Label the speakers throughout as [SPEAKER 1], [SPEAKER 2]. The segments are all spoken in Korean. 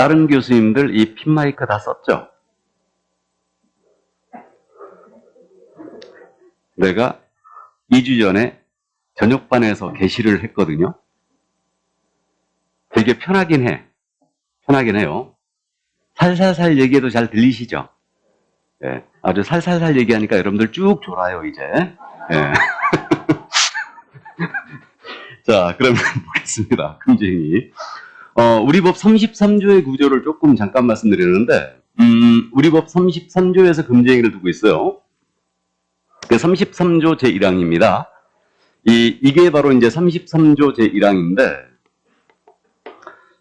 [SPEAKER 1] 다른 교수님들 이 핀마이크 다 썼죠? 내가 2주 전에 저녁반에서 게시를 했거든요. 되게 편하긴 해. 편하긴 해요. 살살살 얘기해도 잘 들리시죠? 예, 아주 살살살 얘기하니까 여러분들 쭉 졸아요, 이제. 예. 자, 그러면 보겠습니다. 금쟁이. 우리 법 33조의 구조를 조금 잠깐 말씀드리는데, 우리 법 33조에서 금쟁이를 두고 있어요. 그 33조 제1항입니다. 이게 바로 이제 33조 제1항인데,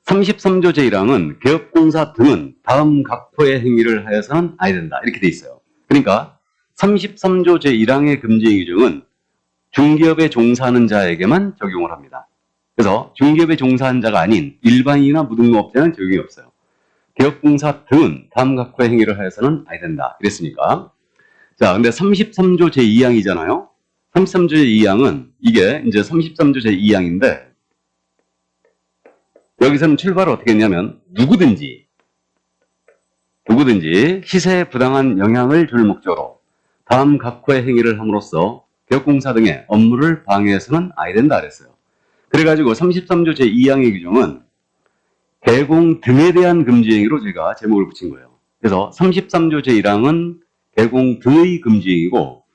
[SPEAKER 1] 33조 제1항은 개업공사 등은 다음 각호의 행위를 하여서는 아니 된다. 이렇게 돼 있어요. 그러니까 33조 제1항의 금지행위 규정은 중기업에 종사하는 자에게만 적용을 합니다. 그래서 중기업에 종사하는 자가 아닌 일반인이나 무등록업자는 적용이 없어요. 개업공사 등은 다음 각호의 행위를 하여서는 아니 된다. 이랬으니까. 자, 근데 33조 제2항이잖아요. 33조 제2항은 이게 이제 33조 제2항인데 여기서는 출발을 어떻게 했냐면 누구든지 시세에 부당한 영향을 줄 목적으로 다음 각호의 행위를 함으로써 개업공사 등의 업무를 방해해서는 아니 된다 그랬어요. 그래가지고 33조 제2항의 규정은 개공 등에 대한 금지행위로 제가 제목을 붙인 거예요. 그래서 33조 제1항은 개공 등의 금지행위고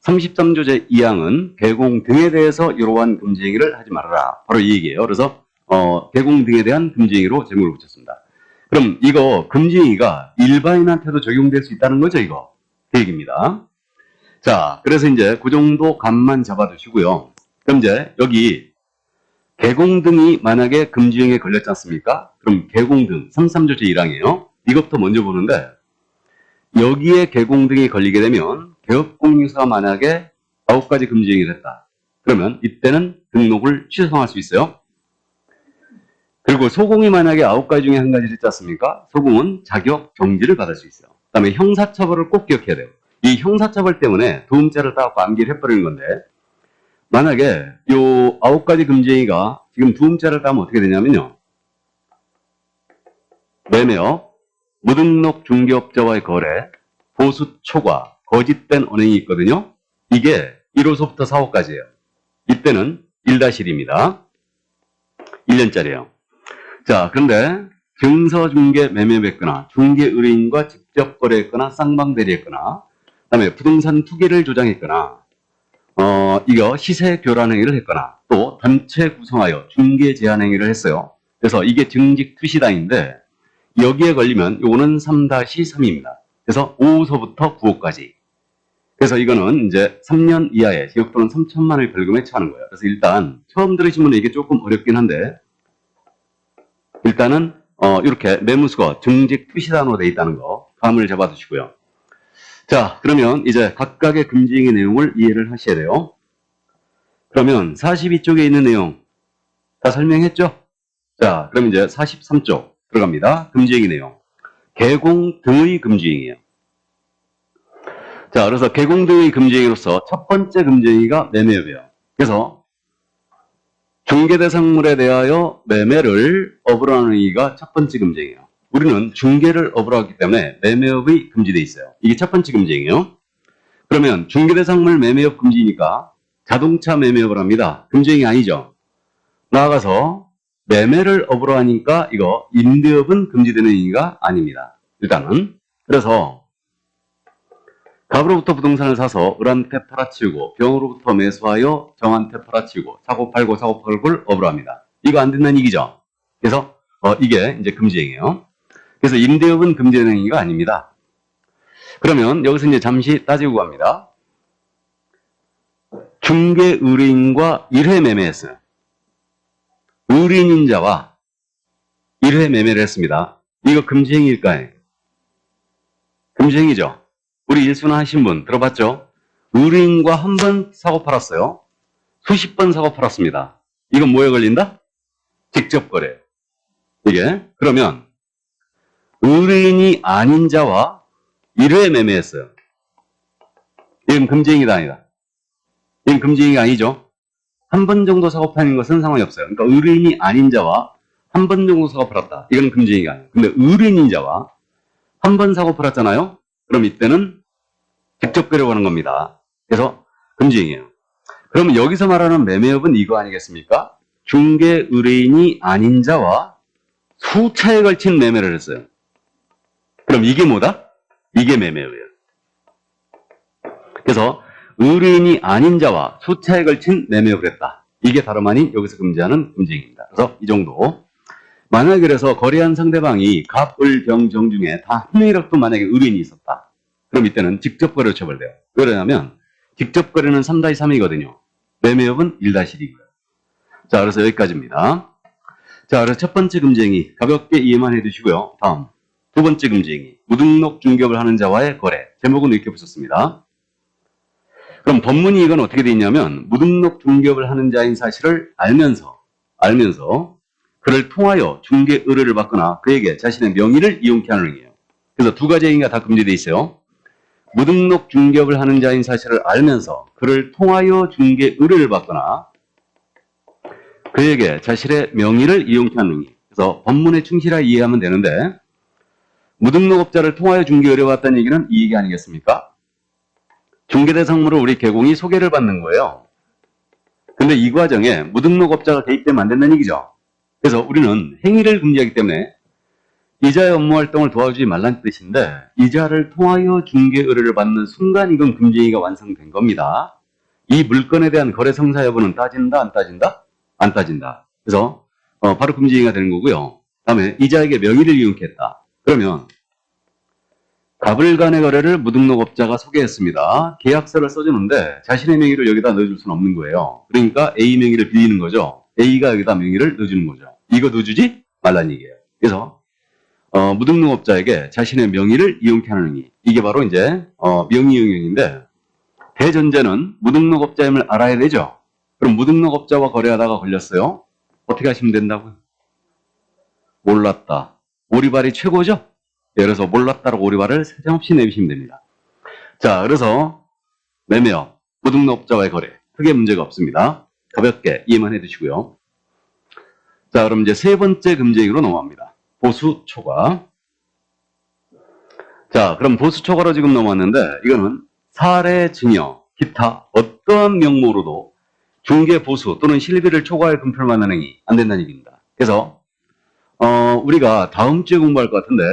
[SPEAKER 1] 33조 제2항은 개공 등에 대해서 이러한 금지행위를 하지 말아라. 바로 이 얘기예요. 그래서 개공 등에 대한 금지행위로 제목을 붙였습니다. 그럼 이거 금지행위가 일반인한테도 적용될 수 있다는 거죠, 이거. 그 얘기입니다. 자, 그래서 이제 그 정도 감만 잡아두시고요. 그럼 이제 여기 개공 등이 만약에 금지행위에 걸렸지 않습니까? 그럼 개공 등, 33조 제1항이에요. 이것부터 먼저 보는데 여기에 개공 등이 걸리게 되면 개업공유사가 만약에 9가지 금지행위를 했다. 그러면 이때는 등록을 취소할 수 있어요. 그리고 소공이 만약에 9가지 중에 한 가지를 했지 않습니까? 소공은 자격 정지를 받을 수 있어요. 그 다음에 형사처벌을 꼭 기억해야 돼요. 이 형사처벌 때문에 도움죄를 따갖고 암기를 해버리는 건데 만약에 요 9가지 금지행위가 지금 도움죄를 따면 어떻게 되냐면요. 매매업, 무등록 중개업자와의 거래, 보수 초과, 거짓된 언행이 있거든요. 이게 1호소부터 4호까지예요. 이때는 1-1입니다. 1년짜리예요. 자, 그런데 증서중개 매매했거나 중개의뢰인과 직접 거래했거나 쌍방대리했거나 그다음에 부동산 투기를 조장했거나 이거 시세 교란 행위를 했거나 또 단체 구성하여 중개 제한 행위를 했어요. 그래서 이게 증직 투시다인데 여기에 걸리면 요거는 3-3입니다. 그래서 5호서부터 9호까지. 그래서 이거는 이제 3년 이하의 징역 또는 3천만 원의 벌금에 처하는 거예요. 그래서 일단 처음 들으신 분은 이게 조금 어렵긴 한데 일단은 이렇게 매무수거 증직 투시단으로 되어 있다는 거 감을 잡아두시고요. 자, 그러면 이제 각각의 금지행위 내용을 이해를 하셔야 돼요. 그러면 42쪽에 있는 내용 다 설명했죠? 자, 그럼 이제 43쪽 들어갑니다. 금지행위 내용. 개공 등의 금지행위예요. 자, 그래서 개공 등의 금지행위로서 첫 번째 금지행위가 매매업이에요. 그래서 중개대상물에 대하여 매매를 업으로 하는 행위가 첫 번째 금지행위예요. 우리는 중개를 업으로 하기 때문에 매매업이 금지되어 있어요. 이게 첫 번째 금지행위예요. 그러면 중개대상물 매매업 금지니까 자동차 매매업을 합니다. 금지행위 아니죠. 나아가서 매매를 업으로 하니까 이거 임대업은 금지되는 행위가 아닙니다. 일단은. 그래서 갑으로부터 부동산을 사서 을한테 팔아치우고 병으로부터 매수하여 정한테 팔아치우고 사고 팔고 업으로 합니다. 이거 안 된다는 얘기죠. 그래서 이게 이제 금지행위예요. 그래서 임대업은 금지되는 행위가 아닙니다. 그러면 여기서 이제 잠시 따지고 갑니다. 중개 의뢰인과 1회 매매했어요. 의뢰인인 자와 1회 매매를 했습니다. 이거 금지행위일까요? 금지행위죠. 우리 일순환 하신 분 들어봤죠? 의뢰인과 한 번 사고 팔았어요. 수십 번 사고 팔았습니다. 이건 뭐에 걸린다? 직접 거래. 이게 그러면 의뢰인이 아닌 자와 1회 매매했어요. 이건 금지행위가 아니다. 이건 금지행위가 아니죠. 한 번 정도 사고 파는 것은 상관이 없어요. 그러니까 의뢰인이 아닌 자와 한 번 정도 사고 팔았다. 이건 금지행위가 아니에요. 근데 의뢰인인 자와 한 번 사고 팔았잖아요. 그럼 이때는 직접 거래하고 하는 겁니다. 그래서 금지행위예요. 그러면 여기서 말하는 매매업은 이거 아니겠습니까? 중개 의뢰인이 아닌 자와 수차에 걸친 매매를 했어요. 그럼 이게 뭐다? 이게 매매업이에요. 그래서 의뢰인이 아닌 자와 수차에 걸친 매매업을 했다. 이게 다름 아닌 여기서 금지하는 금지행위입니다. 그래서 이 정도. 만약에 그래서 거래한 상대방이 갑, 을, 병, 정 중에 다 한 명이라도 만약에 의뢰인이 있었다. 그럼 이때는 직접 거래로 처벌돼요. 왜 그러냐면 직접 거래는 3-3이거든요. 매매업은 1-1이고요. 자, 그래서 여기까지입니다. 자, 그래서 첫 번째 금지행위 가볍게 이해만 해두시고요. 다음 두 번째 금지행위 무등록 중개업을 하는 자와의 거래. 제목은 이렇게 붙였습니다. 그럼 법문이 이건 어떻게 되어 있냐면 무등록 중개업을 하는 자인 사실을 알면서 그를 통하여 중개 의뢰를 받거나 그에게 자신의 명의를 이용케 하는 행위예요. 그래서 두 가지 행위가 다 금지되어 있어요. 무등록 중개업을 하는 자인 사실을 알면서 그를 통하여 중개 의뢰를 받거나 그에게 자신의 명의를 이용케 하는 행위. 그래서 법문에 충실하게 이해하면 되는데 무등록업자를 통하여 중개 의뢰를 받았다는 얘기는 이 얘기 아니겠습니까? 중개대상물을 우리 개공이 소개를 받는 거예요. 근데 이 과정에 무등록업자가 개입되면 안 된다는 얘기죠. 그래서 우리는 행위를 금지하기 때문에 이자의 업무 활동을 도와주지 말라는 뜻인데 이자를 통하여 중개 의뢰를 받는 순간 이건 금지행위가 완성된 겁니다. 이 물건에 대한 거래 성사 여부는 따진다 안 따진다? 안 따진다. 그래서 바로 금지행위가 되는 거고요. 다음에 이자에게 명의를 이용케 했다. 그러면 갑을 간의 거래를 무등록업자가 소개했습니다. 계약서를 써주는데 자신의 명의를 여기다 넣어줄 수는 없는 거예요. 그러니까 A 명의를 빌리는 거죠. A가 여기다 명의를 넣어주는 거죠. 이거 넣어주지 말라는 얘기예요. 그래서 무등록업자에게 자신의 명의를 이용케 하는 행위. 이게 바로 이제 명의 이용행위인데 대전제는 무등록업자임을 알아야 되죠. 그럼 무등록업자와 거래하다가 걸렸어요. 어떻게 하시면 된다고요? 몰랐다. 오리발이 최고죠? 예, 그래서 몰랐다라고 오리발을 사정없이 내비시면 됩니다. 자, 그래서 매매업, 무등록업자와의 거래 크게 문제가 없습니다. 가볍게 이해만 해두시고요. 자, 그럼 이제 세 번째 금지행위로 넘어갑니다. 보수 초과. 자, 그럼 보수 초과로 지금 넘어왔는데 이거는 사례, 증여, 기타 어떠한 명목으로도 중개 보수 또는 실비를 초과해 금품을 받는 행위 안 된다는 얘기입니다. 그래서 우리가 다음 주에 공부할 것 같은데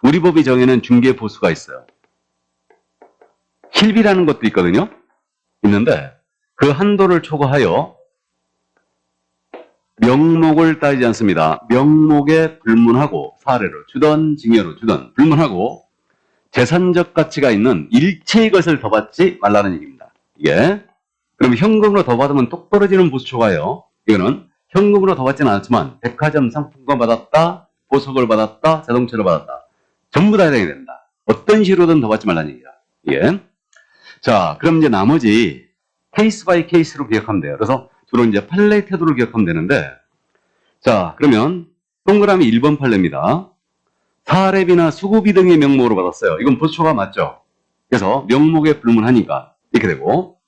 [SPEAKER 1] 우리 법이 정해놓은 중개 보수가 있어요. 실비라는 것도 있거든요. 있는데 그 한도를 초과하여 명목을 따지지 않습니다. 명목에 불문하고 사례로 주던 증여로 주던 불문하고 재산적 가치가 있는 일체의 것을 더 받지 말라는 얘기입니다. 이게 그럼 현금으로 더 받으면 똑 떨어지는 보수 초과예요. 이거는 현금으로 더 받지는 않았지만 백화점 상품권 받았다, 보석을 받았다, 자동차를 받았다. 전부 다 해당이 된다. 어떤 식으로든 더 받지 말라는 얘기다. 예. 자, 그럼 이제 나머지 케이스 바이 케이스로 기억하면 돼요. 그래서 주로 이제 판례 태도를 기억하면 되는데, 자, 그러면 동그라미 1번 판례입니다. 사례비나 수고비 등의 명목으로 받았어요. 이건 보수초과 맞죠? 그래서 명목에 불문하니까 이렇게 되고,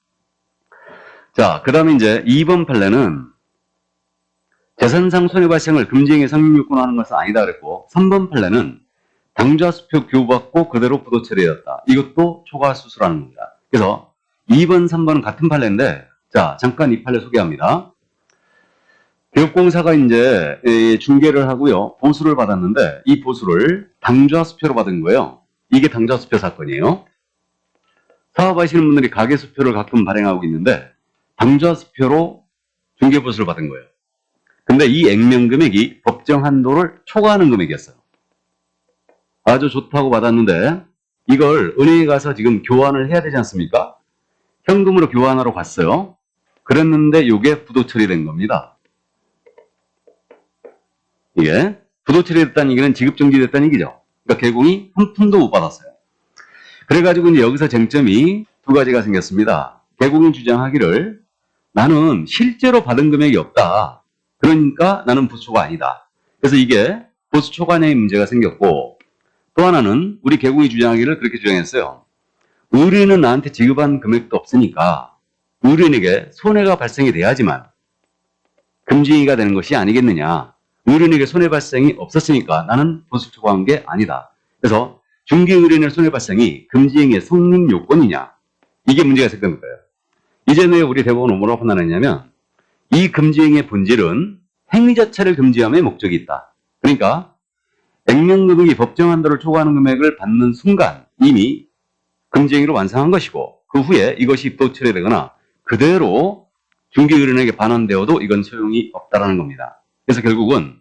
[SPEAKER 1] 자, 그 다음에 이제 2번 판례는 재산상 손해 발생을 금지행위 성립요건으로 하는 것은 아니다 그랬고, 3번 판례는 당좌 수표 교부받고 그대로 부도 처리되었다. 이것도 초과 수수라는 겁니다. 그래서 2번, 3번은 같은 판례인데, 자, 잠깐 이 판례 소개합니다. 개업공사가 이제 중개를 하고요. 보수를 받았는데 이 보수를 당좌 수표로 받은 거예요. 이게 당좌 수표 사건이에요. 사업하시는 분들이 가계 수표를 가끔 발행하고 있는데 당좌 수표로 중개 보수를 받은 거예요. 근데 이 액면 금액이 법정 한도를 초과하는 금액이었어요. 아주 좋다고 받았는데 이걸 은행에 가서 지금 교환을 해야 되지 않습니까? 현금으로 교환하러 갔어요. 그랬는데 이게 부도 처리된 겁니다. 이게 부도 처리됐다는 얘기는 지급 정지됐다는 얘기죠. 그러니까 개공이 한 푼도 못 받았어요. 그래가지고 이제 여기서 쟁점이 두 가지가 생겼습니다. 개공이 주장하기를 나는 실제로 받은 금액이 없다. 그러니까 나는 보수초과 아니다. 그래서 이게 보수초과의 문제가 생겼고 또 하나는 우리 개공이 주장하기를 그렇게 주장했어요. 의뢰인은 나한테 지급한 금액도 없으니까 의뢰인에게 손해가 발생이 돼야지만 금지행위가 되는 것이 아니겠느냐. 의뢰인에게 손해발생이 없었으니까 나는 보수 초과한 게 아니다. 그래서 중개의뢰인의 손해발생이 금지행위의 성립 요건이냐, 이게 문제가 생긴 거예요. 이전에 우리 대법원은 뭐라고 판단했냐면 이 금지행위의 본질은 행위 자체를 금지함의 목적이 있다. 그러니까 액면금액이 법정 한도를 초과하는 금액을 받는 순간 이미 금지행위로 완성한 것이고, 그 후에 이것이 입법 처리되거나 그대로 중개의뢰인에게 반환되어도 이건 소용이 없다라는 겁니다. 그래서 결국은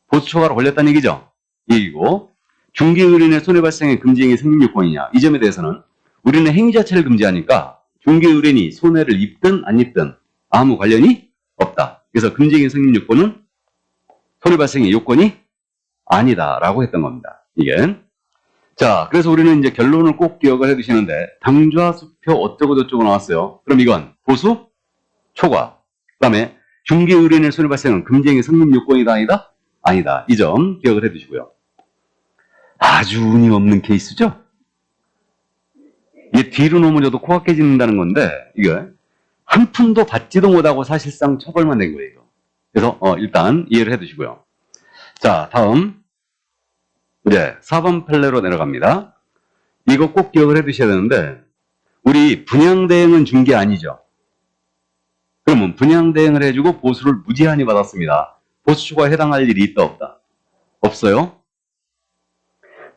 [SPEAKER 1] 보수 초과로 걸렸다는 얘기죠. 이 얘기고, 중개의뢰인의 손해발생의 금지행위 성립 요건이냐, 이 점에 대해서는 우리는 행위 자체를 금지하니까 중개의뢰인이 손해를 입든 안 입든 아무 관련이 없다. 그래서 금지행위 성립 요건은 손해발생의 요건이 아니다라고 했던 겁니다. 이게. 자, 그래서 우리는 이제 결론을 꼭 기억을 해 두시는데, 당좌 수표 어쩌고 저쩌고 나왔어요. 그럼 이건 보수 초과. 그 다음에 중개의뢰인의 손해발생은 금지행위 성립 요건이다 아니다? 아니다. 이 점 기억을 해 두시고요. 아주 운이 없는 케이스죠? 이게 뒤로 넘어져도 코가 깨진다는 건데, 이게 한 푼도 받지도 못하고 사실상 처벌만 된 거예요. 그래서 일단 이해를 해 두시고요. 자, 다음 이제 4번 판례로 내려갑니다. 이거 꼭 기억을 해 두셔야 되는데, 우리 분양대행은 준 게 아니죠. 그러면 분양대행을 해주고 보수를 무제한히 받았습니다. 보수 초과에 해당할 일이 있다 없다? 없어요.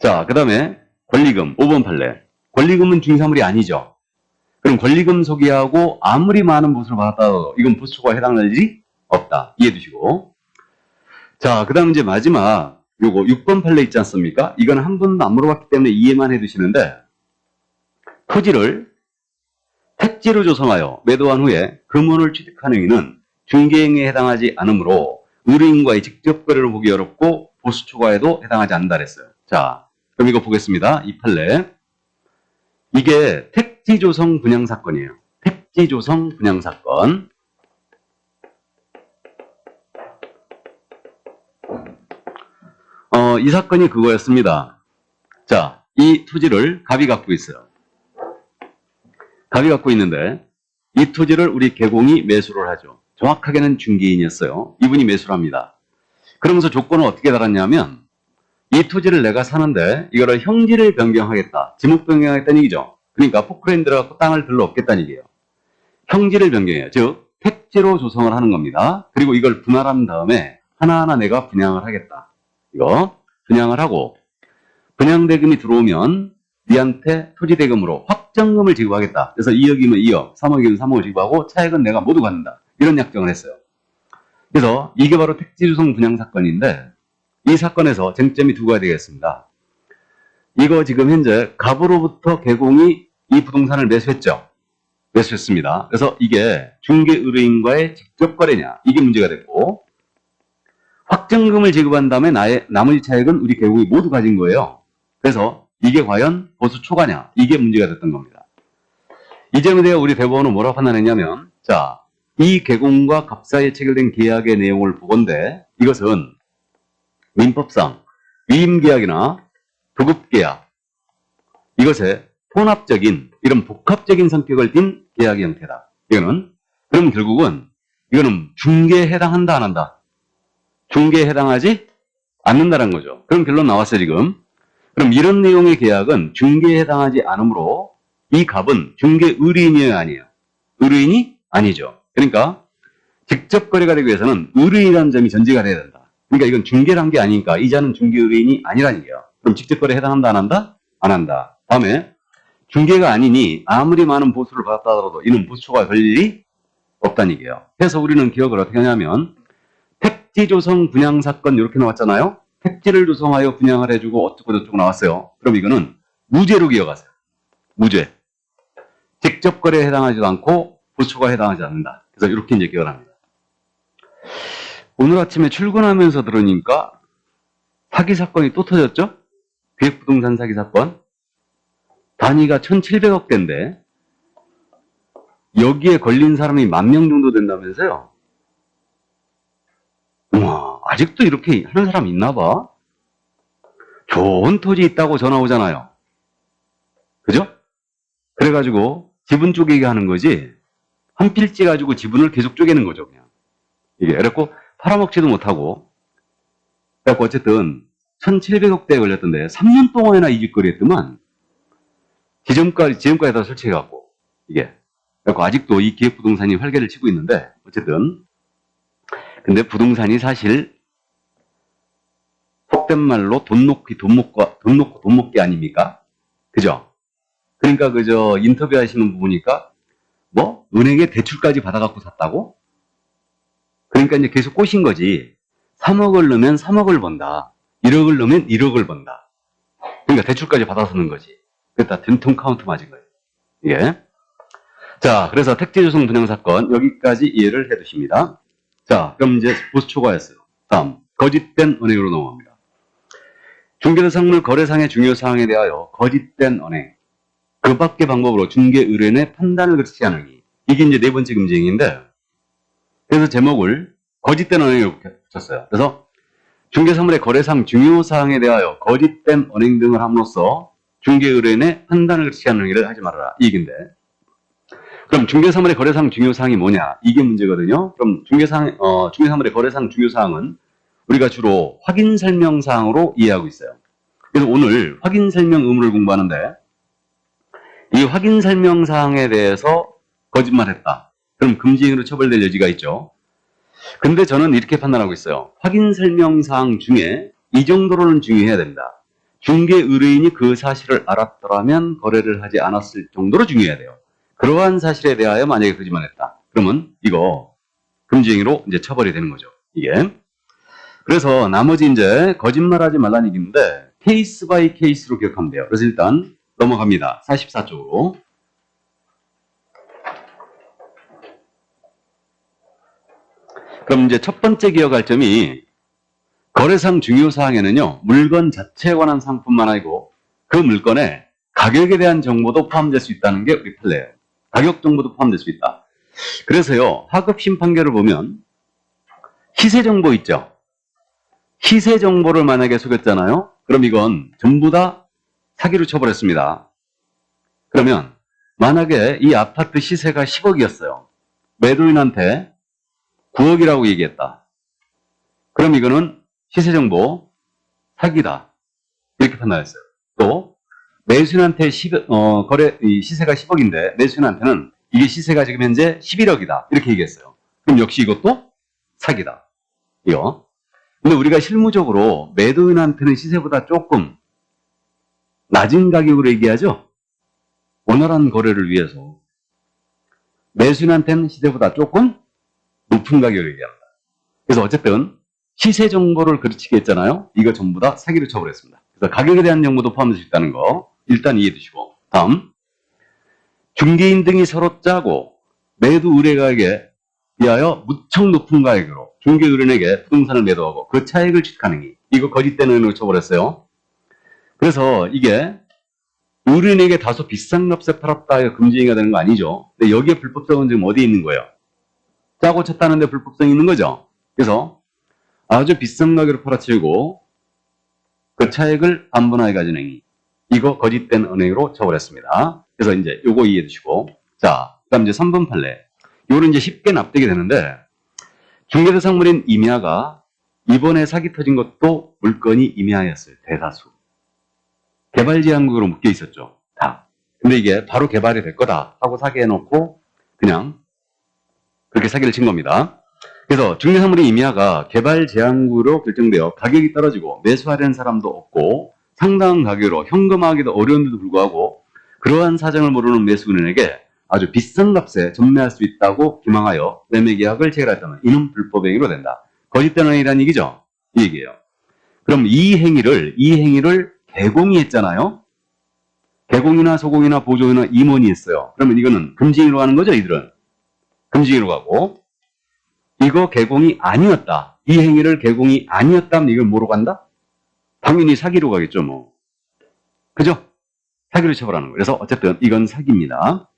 [SPEAKER 1] 자, 그 다음에 권리금 5번 판례. 권리금은 중개사물이 아니죠. 그럼 권리금 소개하고 아무리 많은 보수를 받았다도 이건 보수 초과에 해당할 일이 없다. 이해해 두시고. 자, 그 다음 이제 마지막 요거 6번 판례 있지 않습니까? 이건 한 번도 안 물어봤기 때문에 이해만 해 두시는데, 토지를 택지로 조성하여 매도한 후에 금원을 취득한 행위는 중개행위에 해당하지 않으므로 의뢰인과의 직접 거래를 보기 어렵고 보수 초과에도 해당하지 않는다 그랬어요. 자, 그럼 이거 보겠습니다. 이 판례. 이게 택지 조성 분양 사건이에요. 택지 조성 분양 사건. 이 사건이 그거였습니다. 자, 이 토지를 갑이 갖고 있어요. 갑이 갖고 있는데 이 토지를 우리 개공이 매수를 하죠. 정확하게는 중개인이었어요. 이분이 매수를 합니다. 그러면서 조건을 어떻게 달았냐면, 이 토지를 내가 사는데 이거를 형지를 변경하겠다. 지목 변경하겠다는 얘기죠. 그러니까 포크레인 들어가고 땅을 들러 얻겠다는 얘기예요. 형지를 변경해요. 즉 택지로 조성을 하는 겁니다. 그리고 이걸 분할한 다음에 하나하나 내가 분양을 하겠다. 이거 분양을 하고, 분양대금이 들어오면 니한테 토지대금으로 확정금을 지급하겠다. 그래서 2억이면 2억, 3억이면 3억을 지급하고 차액은 내가 모두 갖는다. 이런 약정을 했어요. 그래서 이게 바로 택지조성 분양 사건인데, 이 사건에서 쟁점이 두 가지 되겠습니다. 이거 지금 현재 갑으로부터 개공이 이 부동산을 매수했죠. 매수했습니다. 그래서 이게 중개의뢰인과의 직접 거래냐, 이게 문제가 됐고, 확정금을 지급한 다음에 나머지 차액은 우리 개공이 모두 가진 거예요. 그래서 이게 과연 보수 초과냐, 이게 문제가 됐던 겁니다. 이 점에 대해 우리 대법원은 뭐라고 판단했냐면, 자, 이 개공과 갑 사이에 체결된 계약의 내용을 보건대 이것은 민법상 위임계약이나 도급계약, 이것에 혼합적인 이런 복합적인 성격을 띤 계약의 형태다. 이거는, 그럼 결국은 이거는 중개에 해당한다 안 한다? 중개에 해당하지 않는다는 거죠. 그럼 결론 나왔어요 지금. 그럼 이런 내용의 계약은 중개에 해당하지 않으므로 이 갑은 중개 의뢰인이에요 아니에요? 의뢰인이 아니죠. 그러니까 직접 거래가 되기 위해서는 의뢰인이라는 점이 전제가 돼야 된다. 그러니까 이건 중개를 한 게 아니니까 이자는 중개 의뢰인이 아니라는 얘기예요. 그럼 직접 거래 해당한다 안 한다? 안 한다. 다음에 중개가 아니니 아무리 많은 보수를 받았다 하더라도 이는 보수 초과가 될 일이 없다는 얘기예요. 그래서 우리는 기억을 어떻게 하냐면, 택지 조성 분양 사건 이렇게 나왔잖아요. 택지를 조성하여 분양을 해주고 어쩌고 저쩌고 나왔어요. 그럼 이거는 무죄로 기억하세요. 무죄. 직접 거래에 해당하지도 않고 보수초과에 해당하지 않는다. 그래서 이렇게 이제 기억을 합니다. 오늘 아침에 출근하면서 들으니까 사기 사건이 또 터졌죠? 기획부동산 사기 사건. 단위가 1,700억대인데 여기에 걸린 사람이 10,000명 정도 된다면서요? 우와, 아직도 이렇게 하는 사람 있나 봐. 좋은 토지 있다고 전화 오잖아요. 그죠? 그래가지고 지분 쪼개기 하는 거지, 한 필지 가지고 지분을 계속 쪼개는 거죠. 그냥 이게 어렵고 팔아먹지도 못하고. 그래갖고 어쨌든 1,700억대에 걸렸던데 3년 동안이나 이직거리 했더만 지점가에다 설치해갖고 이게. 그래갖고 아직도 이 기획부동산이 활개를 치고 있는데 어쨌든 근데 부동산이 사실 속된 말로 돈 놓고 돈 먹기 아닙니까? 그죠? 그러니까 그저 인터뷰 하시는 거 보니까 뭐 은행에 대출까지 받아갖고 샀다고? 그러니까 이제 계속 꼬신 거지. 3억을 넣으면 3억을 번다. 1억을 넣으면 1억을 번다. 그러니까 대출까지 받아서 넣은 거지. 그랬다 된통 카운트 맞은 거예요. 예. 자, 그래서 택지조성 분양사건 여기까지 이해를 해두십니다. 자, 그럼 이제 보수 초과했어요. 다음, 거짓된 은행으로 넘어갑니다. 중개대상물 거래상의 중요 사항에 대하여 거짓된 은행, 그 밖의 방법으로 중개의뢰인의 판단을 그르치지 않으니, 이게 이제 네 번째 금지행위인데, 그래서 제목을 거짓된 은행으로 붙였어요. 그래서 중개사물의 거래상 중요 사항에 대하여 거짓된 은행 등을 함으로써 중개의뢰인의 판단을 그르치지 않는 일을 하지 말아라. 이 얘기인데, 그럼 중개사물의 거래상 중요 사항이 뭐냐? 이게 문제거든요. 그럼 중개사물의 거래상 중요 사항은 우리가 주로 확인 설명 사항으로 이해하고 있어요. 그래서 오늘 확인 설명 의무를 공부하는데 이 확인 설명 사항에 대해서 거짓말했다. 그럼 금지행위로 처벌될 여지가 있죠. 근데 저는 이렇게 판단하고 있어요. 확인 설명 사항 중에 이 정도로는 중요해야 됩니다. 중개 의뢰인이 그 사실을 알았더라면 거래를 하지 않았을 정도로 중요해야 돼요. 그러한 사실에 대하여 만약에 거짓말했다. 그러면 이거 금지행위로 이제 처벌이 되는 거죠. 이게. 그래서 나머지 이제 거짓말하지 말라는 얘기인데 케이스 바이 케이스로 기억하면 돼요. 그래서 일단 넘어갑니다. 44쪽으로. 그럼 이제 첫 번째 기억할 점이 거래상 중요 사항에는요, 물건 자체에 관한 상품만 아니고 그 물건의 가격에 대한 정보도 포함될 수 있다는 게 우리 판례예요. 가격 정보도 포함될 수 있다. 그래서요, 하급 심판결을 보면 시세 정보 있죠. 시세 정보를 만약에 속였잖아요. 그럼 이건 전부 다 사기로 처벌했습니다. 그러면 만약에 이 아파트 시세가 10억이었어요. 매도인한테 9억이라고 얘기했다. 그럼 이거는 시세 정보 사기다. 이렇게 판단했어요. 또 매수인한테 시세가 10억인데 매수인한테는 이게 시세가 지금 현재 11억이다. 이렇게 얘기했어요. 그럼 역시 이것도 사기다. 이거. 근데 우리가 실무적으로 매도인한테는 시세보다 조금 낮은 가격으로 얘기하죠. 원활한 거래를 위해서. 매수인한테는 시세보다 조금 높은 가격을 얘기합니다. 그래서 어쨌든 시세 정보를 그르치게 했잖아요. 이거 전부 다 사기로 처벌했습니다. 그래서 가격에 대한 정보도 포함될 수 있다는 거 일단 이해해 두시고. 다음, 중개인 등이 서로 짜고 매도 의뢰가에게 위하여 무척 높은 가격으로 중개 의뢰인에게 부동산을 매도하고 그 차익을 취득하는 이, 이거 거짓된 의뢰로 처벌했어요. 그래서 이게 의뢰인에게 다소 비싼 값에 팔았다 해서 금지행위가 되는 거 아니죠. 근데 여기에 불법성은 지금 어디에 있는 거예요? 짜고 쳤다는데 불법성이 있는 거죠. 그래서 아주 비싼 가격으로 팔아치우고 그 차익을 반분하게 가진 행위, 이거 거짓된 은행으로 처벌했습니다. 그래서 이제 요거 이해해 두시고. 자, 그다음 이제 3번 판례. 요거는 이제 쉽게 납득이 되는데, 중개대상물인 임야가 이번에 사기 터진 것도 물건이 임야였어요. 대다수. 개발 제한구역으로 묶여 있었죠. 다. 근데 이게 바로 개발이 될 거다 하고 사기해놓고 그냥 그렇게 사기를 친 겁니다. 그래서 중개사물인 임야가 개발 제한구로 결정되어 가격이 떨어지고 매수하려는 사람도 없고 상당한 가격으로 현금화하기도 어려운데도 불구하고 그러한 사정을 모르는 매수인에게 아주 비싼 값에 전매할 수 있다고 기망하여 매매계약을 체결했다면 이는 불법행위로 된다. 거짓된 행위라는 얘기죠. 이 얘기예요. 그럼 이 행위를 개공이 했잖아요. 개공이나 소공이나 보조이나 임원이 했어요. 그러면 이거는 금지행위로 가는 거죠. 이들은 금지행위로 가고, 이거 개공이 아니었다. 이 행위를 개공이 아니었다면 이걸 뭐로 간다? 당연히 사기로 가겠죠. 뭐. 그죠? 사기로 처벌하는 거예요. 그래서 어쨌든 이건 사기입니다.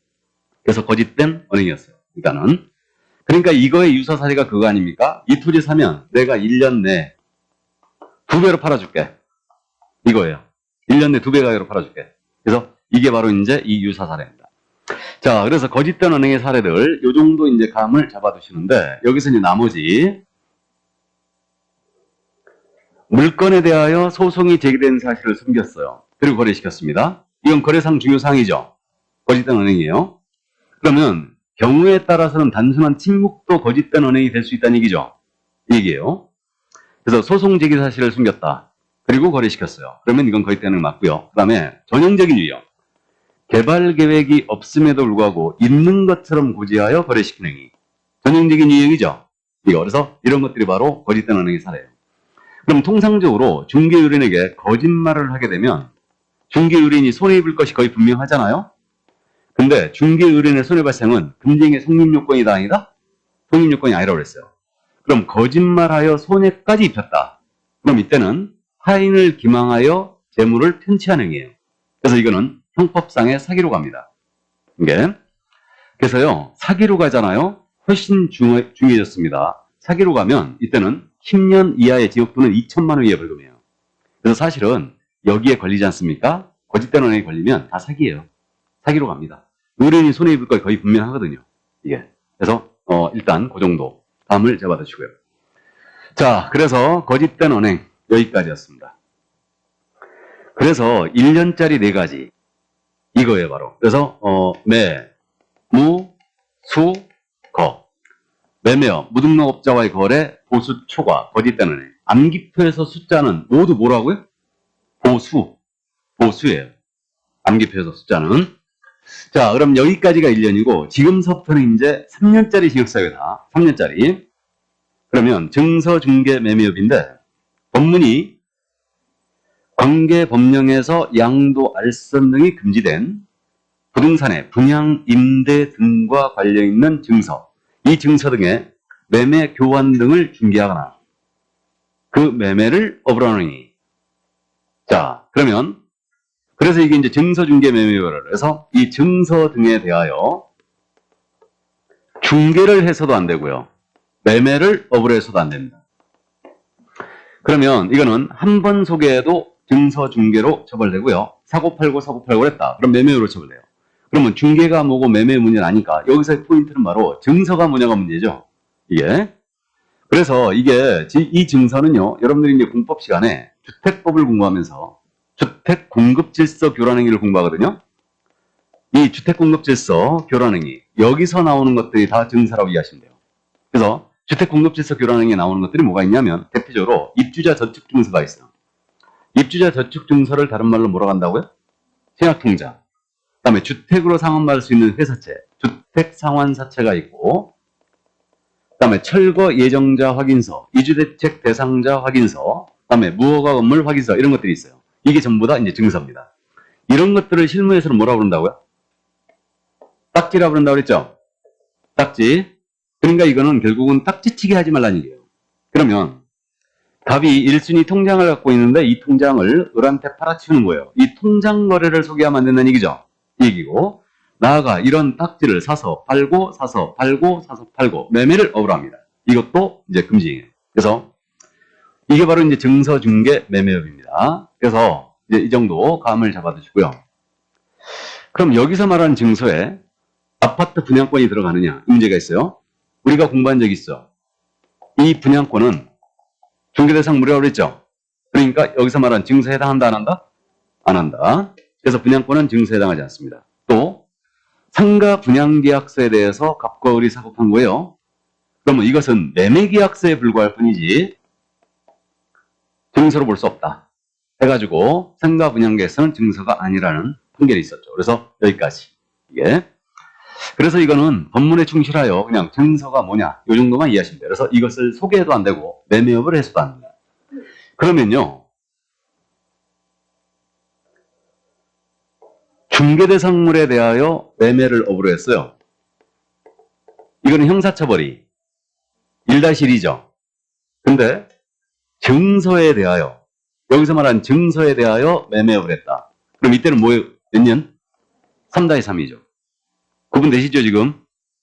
[SPEAKER 1] 그래서 거짓된 은행이었어요. 일단은. 그러니까 이거의 유사 사례가 그거 아닙니까? 이 토지 사면 내가 1년 내에 2배로 팔아줄게. 이거예요. 1년 내 2배 가격으로 팔아줄게. 그래서 이게 바로 이제 이 유사 사례입니다. 자, 그래서 거짓된 은행의 사례들 요 정도 이제 감을 잡아두시는데, 여기서 이제 나머지 물건에 대하여 소송이 제기된 사실을 숨겼어요. 그리고 거래시켰습니다. 이건 거래상 중요사항이죠. 거짓된 언행이에요. 그러면 경우에 따라서는 단순한 침묵도 거짓된 언행이 될 수 있다는 얘기죠. 이 얘기예요. 그래서 소송 제기 사실을 숨겼다. 그리고 거래시켰어요. 그러면 이건 거짓된 언행 맞고요. 그 다음에 전형적인 유형. 개발 계획이 없음에도 불구하고 있는 것처럼 고지하여 거래시키는 행위. 전형적인 유형이죠. 이거 그래서 이런 것들이 바로 거짓된 언행의 사례예요. 그럼 통상적으로 중개의뢰인에게 거짓말을 하게 되면 중개의뢰인이 손해입을 것이 거의 분명하잖아요. 근데 중개의뢰인의 손해발생은 금지행위의 성립요건이다 아니다? 성립요건이 아니라고 그랬어요. 그럼 거짓말하여 손해까지 입혔다. 그럼 이때는 타인을 기망하여 재물을 편취한 행위예요. 그래서 이거는 형법상의 사기로 갑니다. 이게. 그래서요, 사기로 가잖아요. 훨씬 중요해졌습니다. 사기로 가면 이때는 10년 이하의 징역 또는 2천만 원 이하의 벌금이에요. 그래서 사실은 여기에 걸리지 않습니까? 거짓된 언행에 걸리면 다 사기예요. 사기로 갑니다. 의뢰인이 손해입을 거 거의 분명하거든요. 이게. 그래서 일단 그 정도 다음을 잡아두시고요. 자, 그래서 거짓된 언행 여기까지였습니다. 그래서 1년짜리 4가지 이거예요 바로. 그래서 매, 무, 수, 거. 매매업, 무등록업자와의 거래, 보수, 초과, 거짓된 언행. 암기표에서 숫자는 모두 뭐라고요? 보수예요. 암기표에서 숫자는. 자, 그럼 여기까지가 1년이고 지금서부터는 이제 3년짜리 징역사유다. 3년짜리. 그러면 증서중개매매업인데 법문이 관계법령에서 양도, 알선 등이 금지된 부동산의 분양, 임대 등과 관련있는 증서, 이 증서 등의 매매, 교환 등을 중개하거나 그 매매를 업으로 하느니. 자, 그러면 그래서 이게 이제 증서중개매매업을 해서 이 증서 등에 대하여 중개를 해서도 안 되고요. 매매를 업으로 해서도 안 됩니다. 그러면 이거는 한 번 소개해도 증서중개로 처벌되고요. 사고팔고 했다. 그럼 매매업으로 처벌돼요. 그러면 중개가 뭐고 매매 문제는 아니까 여기서의 포인트는 바로 증서가 뭐냐가 문제죠. 이게. 그래서 이게 이 증서는요. 여러분들이 이제 공법 시간에 주택법을 공부하면서 주택공급질서 교란행위를 공부하거든요. 이 주택공급질서 교란행위 여기서 나오는 것들이 다 증서라고 이해하시면 돼요. 그래서 주택공급질서 교란행위에 나오는 것들이 뭐가 있냐면 대표적으로 입주자 저축증서가 있어요. 입주자 저축증서를 다른 말로 뭐라고 한다고요? 생활통장. 그 다음에 주택으로 상환받을 수 있는 회사채, 주택상환사채가 있고, 그 다음에 철거 예정자 확인서, 이주대책 대상자 확인서, 그 다음에 무허가 건물 확인서 이런 것들이 있어요. 이게 전부 다 이제 증서입니다. 이런 것들을 실무에서는 뭐라고 그런다고요? 딱지라고 그런다고 그랬죠? 딱지. 그러니까 이거는 결국은 딱지치기 하지 말라는 얘기예요. 그러면 갑이 1순위 통장을 갖고 있는데 이 통장을 을한테 팔아치우는 거예요. 이 통장 거래를 소개하면 안 된다는 얘기죠. 이 얘기고, 나아가 이런 딱지를 사서 팔고 사서 팔고 사서 팔고 매매를 업으로 합니다. 이것도 이제 금지예요. 그래서 이게 바로 이제 증서중개 매매업입니다. 그래서 이제 이 정도 감을 잡아두시고요. 그럼 여기서 말하는 증서에 아파트 분양권이 들어가느냐 이 문제가 있어요. 우리가 공부한 적 있어. 이 분양권은 중개대상 무료라고 그랬죠. 그러니까 여기서 말하는 증서에 해당한다 안 한다? 안 한다. 그래서 분양권은 증서에 해당하지 않습니다. 또 상가 분양계약서에 대해서 갑과 을이 사고한 거예요. 그러면 이것은 매매계약서에 불과할 뿐이지 증서로 볼 수 없다. 해가지고 상가 분양계약서는 증서가 아니라는 판결이 있었죠. 그래서 여기까지. 이게. 그래서 이거는 법문에 충실하여 그냥 증서가 뭐냐 이 정도만 이해하시면 돼요. 그래서 이것을 소개해도 안 되고 매매업을 해서도 안 됩니다. 그러면요. 중개대상물에 대하여 매매를 업으로 했어요. 이거는 형사처벌이 1-1이죠. 근데 증서에 대하여 여기서 말한 증서에 대하여 매매업을 했다. 그럼 이때는 뭐예요? 몇 년? 3-3이죠. 구분되시죠 지금?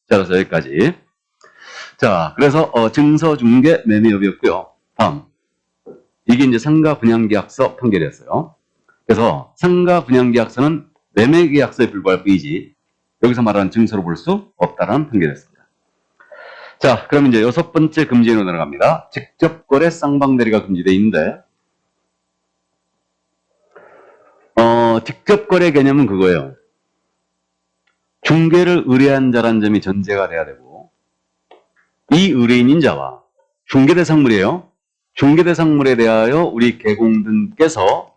[SPEAKER 1] 자, 그래서 여기까지. 자, 그래서 증서중개 매매업이었고요. 다음. 이게 이제 상가 분양계약서 판결이었어요. 그래서 상가 분양계약서는 매매계약서에 불과할 뿐이지 여기서 말하는 증서로 볼 수 없다라는 판결이었습니다. 자, 그럼 이제 6번째 금지행위로 들어갑니다. 직접 거래 쌍방대리가 금지되어 있는데 직접 거래 개념은 그거예요. 중개를 의뢰한 자란 점이 전제가 돼야 되고, 이 의뢰인인 자와 중개대상물이에요. 중개대상물에 대하여 우리 개공등께서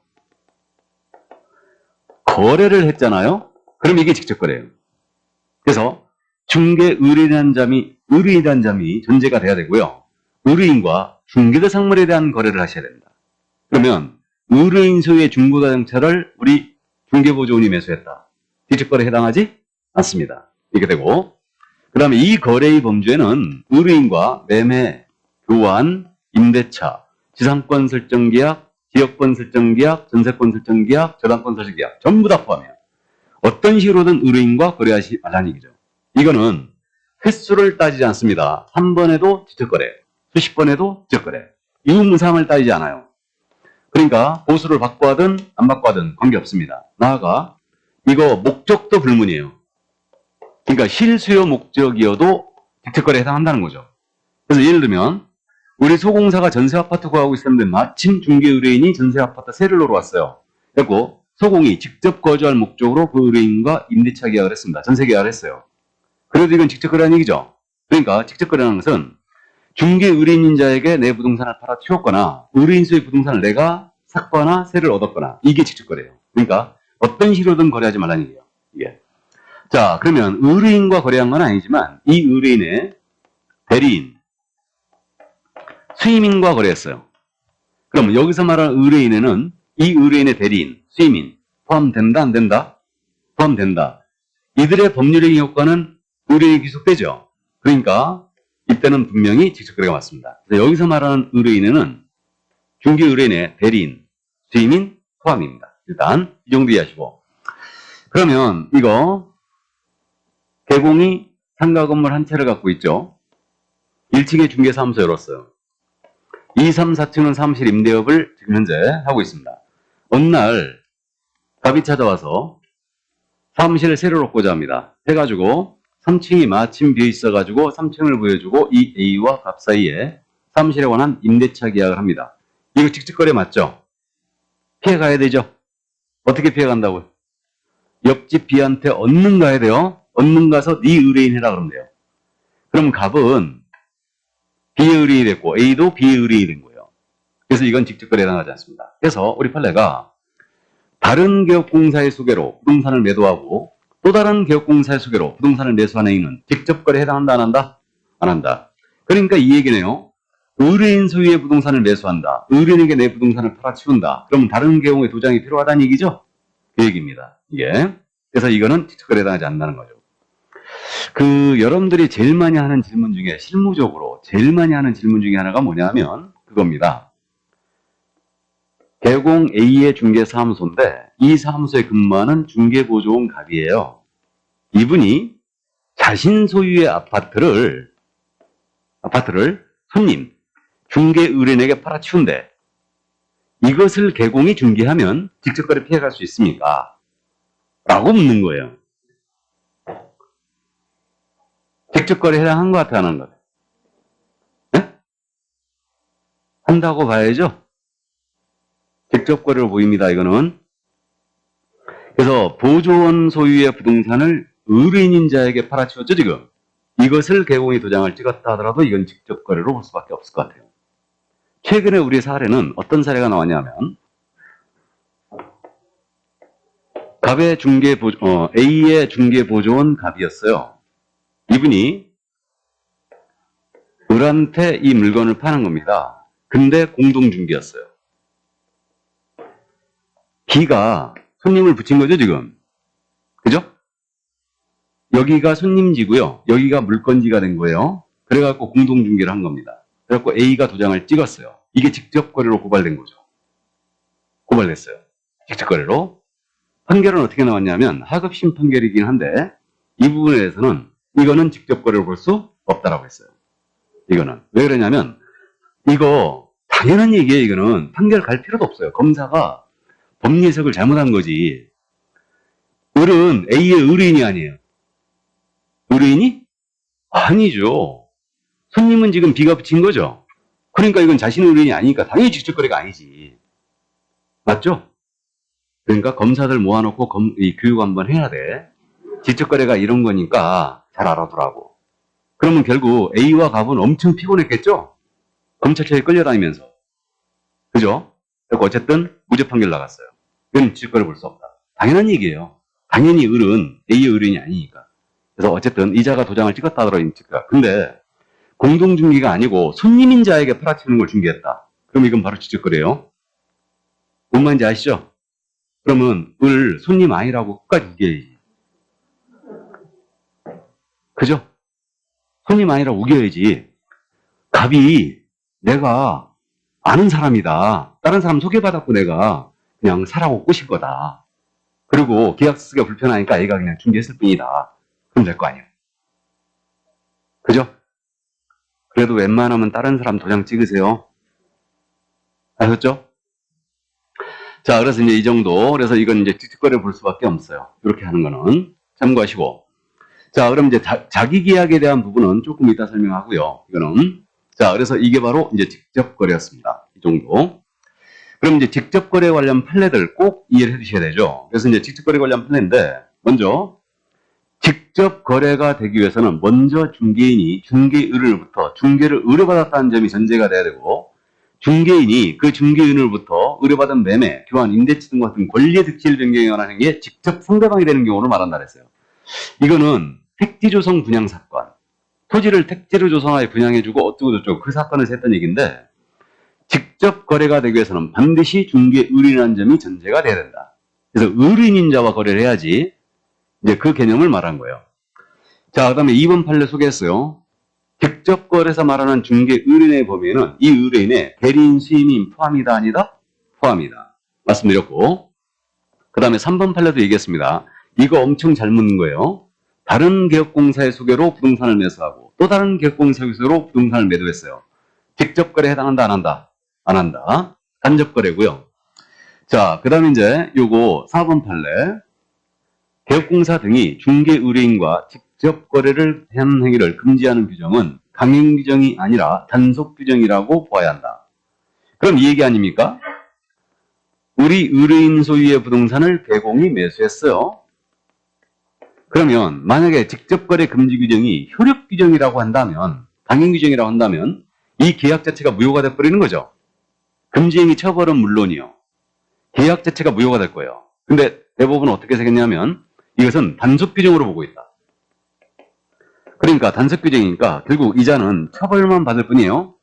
[SPEAKER 1] 거래를 했잖아요. 그럼 이게 직접 거래예요. 그래서 중개 의뢰인이라는 점이 전제가 돼야 되고요. 의뢰인과 중개대상물에 대한 거래를 하셔야 됩니다. 그러면 의뢰인 소유의 중고자동차를 우리 중개보조원이 매수했다. 직접 거래에 해당하지 않습니다. 이렇게 되고, 그 다음에 이 거래의 범주에는 의뢰인과 매매, 교환, 임대차, 지상권 설정 계약, 지역권 설정 계약, 전세권 설정 계약, 저당권 설정 계약 전부 다 포함해요. 어떤 식으로든 의뢰인과 거래하지 말라는 얘기죠. 이거는 횟수를 따지지 않습니다. 한 번에도 직접 거래, 수십 번에도 직접 거래. 유무상을 따지지 않아요. 그러니까 보수를 받고 하든 안 받고 하든 관계없습니다. 나아가 이거 목적도 불문이에요. 그러니까 실수요 목적이어도 직접 거래에 해당한다는 거죠. 그래서 예를 들면 우리 소공사가 전세 아파트 구하고 있었는데 마침 중개 의뢰인이 전세 아파트 세를 놓으러 왔어요. 그리고 소공이 직접 거주할 목적으로 그 의뢰인과 임대차 계약을 했습니다. 전세 계약을 했어요. 그래도 이건 직접 거래라는 얘기죠. 그러니까 직접 거래라는 것은 중개 의뢰인인 자에게 내 부동산을 팔아 치웠거나 의뢰인수의 부동산을 내가 샀거나 세를 얻었거나 이게 직접 거래예요. 그러니까 어떤 식으로든 거래하지 말라는 얘기예요. 이게. 자, 그러면 의뢰인과 거래한 건 아니지만 이 의뢰인의 대리인, 수임인과 거래했어요. 그럼 여기서 말하는 의뢰인에는 이 의뢰인의 대리인, 수임인 포함된다 안 된다? 포함된다. 이들의 법률적인 효과는 의뢰인에 귀속되죠. 그러니까 이때는 분명히 직접 거래가 맞습니다. 여기서 말하는 의뢰인에는 중개 의뢰인의 대리인, 수임인 포함입니다. 일단 이 정도 이해하시고, 그러면 이거 개공이 상가 건물 한 채를 갖고 있죠. 1층에 중개사무소 열었어요. 2, 3, 4층은 사무실 임대업을 지금 현재 하고 있습니다. 어느 날 갑이 찾아와서 사무실을 새로 놓고자 합니다. 해가지고 3층이 마침 비어 있어가지고 3층을 보여주고 이 A와 갑 사이에 사무실에 관한 임대차 계약을 합니다. 이거 직접 거래 맞죠? 피해가야 되죠? 어떻게 피해간다고요? 옆집 B한테 얻는 가야 돼요. 얻는 가서 네 의뢰인 해라 그러면 돼요. 그럼 갑은 B의 의뢰인이 됐고 A도 B의 의뢰인이 된 거예요. 그래서 이건 직접 거래에 해당하지 않습니다. 그래서 우리 판례가 다른 개업공사의 소개로 부동산을 매도하고 또 다른 개업공사의 소개로 부동산을 매수한 행위는 직접 거래에 해당한다 안 한다? 안 한다. 그러니까 이 얘기네요. 의뢰인 소유의 부동산을 매수한다. 의뢰인에게 내 부동산을 팔아치운다. 그러면 다른 개업의 도장이 필요하다는 얘기죠? 그 얘기입니다. 이게. 그래서 이거는 직접 거래에 해당하지 않는다는 거죠. 여러분들이 제일 많이 하는 질문 중에 실무적으로 제일 많이 하는 질문 중에 하나가 뭐냐면 그겁니다. 개공 A의 중개사무소인데 이 사무소에 근무하는 중개보조원 갑이에요. 이분이 자신 소유의 아파트를 손님, 중개 의뢰인에게 팔아치운대. 이것을 개공이 중개하면 직접거래 피해갈 수 있습니까? 라고 묻는 거예요. 직접거래 해당한 것 같아, 안 한 것 같아? 네? 한다고 봐야죠. 직접거래로 보입니다, 이거는. 그래서 보조원 소유의 부동산을 의뢰인자에게 팔아치웠죠, 지금. 이것을 개공이 도장을 찍었다 하더라도 이건 직접거래로 볼 수밖에 없을 것 같아요. 최근에 우리 사례는 어떤 사례가 나왔냐면 A의 중개보조원 갑이었어요. 이분이 을한테 이 물건을 파는 겁니다. 근데 공동중개였어요. B가 손님을 붙인 거죠, 지금. 그죠? 여기가 손님지고요. 여기가 물건지가 된 거예요. 그래갖고 공동중개를 한 겁니다. 그래갖고 A가 도장을 찍었어요. 이게 직접거래로 고발된 거죠. 고발됐어요. 직접거래로. 판결은 어떻게 나왔냐면 하급심 판결이긴 한데 이 부분에 대해서는 이거는 직접거래로 볼 수 없다라고 했어요. 이거는. 왜 그러냐면 이거 당연한 얘기예요. 이거는 판결 갈 필요도 없어요. 검사가 법리 해석을 잘못한 거지. 을은 A의 의뢰인이 아니에요. 의뢰인이? 아니죠. 손님은 지금 B가 붙인 거죠. 그러니까 이건 자신의 의뢰인이 아니니까 당연히 직접거래가 아니지. 맞죠? 그러니까 검사들 모아놓고 이 교육 한번 해야 돼. 직접거래가 이런 거니까 잘 알아두라고. 그러면 결국 A와 갑은 엄청 피곤했겠죠? 검찰차에 끌려다니면서. 그죠? 그리고 어쨌든 무죄 판결 나갔어요. 이건 직접거래 볼 수 없다. 당연한 얘기예요. 당연히 을은 A의 의뢰인이 아니니까. 그래서 어쨌든 이자가 도장을 찍었다 하더라도 찍다. 근데 공동중개가 아니고 손님인 자에게 팔아치는 걸 중개했다. 그럼 이건 바로 직접거래예요. 뭔 말인지 아시죠? 그러면 을 손님 아니라고 끝까지 우겨야지. 그죠? 손님 아니라고 우겨야지. 갑이 내가 아는 사람이다. 다른 사람 소개받았고 내가 그냥 사라고 꼬실 거다. 그리고 계약서 쓰기가 불편하니까 애가 그냥 중개했을 뿐이다. 그럼 될 거 아니에요. 그죠? 그래도 웬만하면 다른 사람 도장 찍으세요. 아셨죠? 자, 그래서 이제 이 정도. 그래서 이건 이제 직접거래 볼 수밖에 없어요. 이렇게 하는 거는. 참고하시고. 자, 그럼 이제 자기 계약에 대한 부분은 조금 이따 설명하고요. 이거는. 자, 그래서 이게 바로 이제 직접거래였습니다. 이 정도. 그럼 이제 직접거래 관련 판례들 꼭 이해를 해 주셔야 되죠. 그래서 이제 직접거래 관련 판례인데, 먼저, 직접거래가 되기 위해서는 먼저 중개인이 중개의뢰인으로부터 중개를 의뢰받았다는 점이 전제가 돼야 되고, 중개인이 그 중개인으로부터 의뢰받은 매매, 교환, 임대차 등 같은 권리의 득실 변경에 관한 행위에 직접 상대방이 되는 경우를 말한다 그랬어요. 이거는 택지조성 분양 사건, 토지를 택지로 조성하여 분양해주고 어쩌고저쩌고 그 사건을 했던 얘기인데, 직접 거래가 되기 위해서는 반드시 중개 의뢰인이라는 점이 전제가 돼야 된다. 그래서 의뢰인인 자와 거래를 해야지 이제 그 개념을 말한 거예요. 자, 그 다음에 2번 판례 소개했어요. 직접 거래에서 말하는 중개 의뢰인의 범위에는 이 의뢰인의 대리인 수임인 포함이다 아니다? 포함이다. 말씀드렸고, 그 다음에 3번 판례도 얘기했습니다. 이거 엄청 잘 묻는 거예요. 다른 개업공사의 소개로 부동산을 매수하고 또 다른 개업공사의 소개로 부동산을 매도했어요. 직접 거래에 해당한다 안 한다? 안 한다. 간접 거래고요. 자, 그 다음에 이제 요거 4번 판례. 개업공사 등이 중개 의뢰인과 직접 거래를 하는 행위를 금지하는 규정은 강행 규정이 아니라 단속 규정이라고 보아야 한다. 그럼 이 얘기 아닙니까? 우리 의뢰인 소유의 부동산을 개공이 매수했어요. 그러면 만약에 직접 거래 금지 규정이 효력 규정이라고 한다면, 강행 규정이라고 한다면 이 계약 자체가 무효가 돼버리는 거죠. 금지행위 처벌은 물론이요. 계약 자체가 무효가 될 거예요. 근데 대법원은 어떻게 생겼냐면 이것은 단속 규정으로 보고 있다. 그러니까 단속 규정이니까 결국 이자는 처벌만 받을 뿐이에요.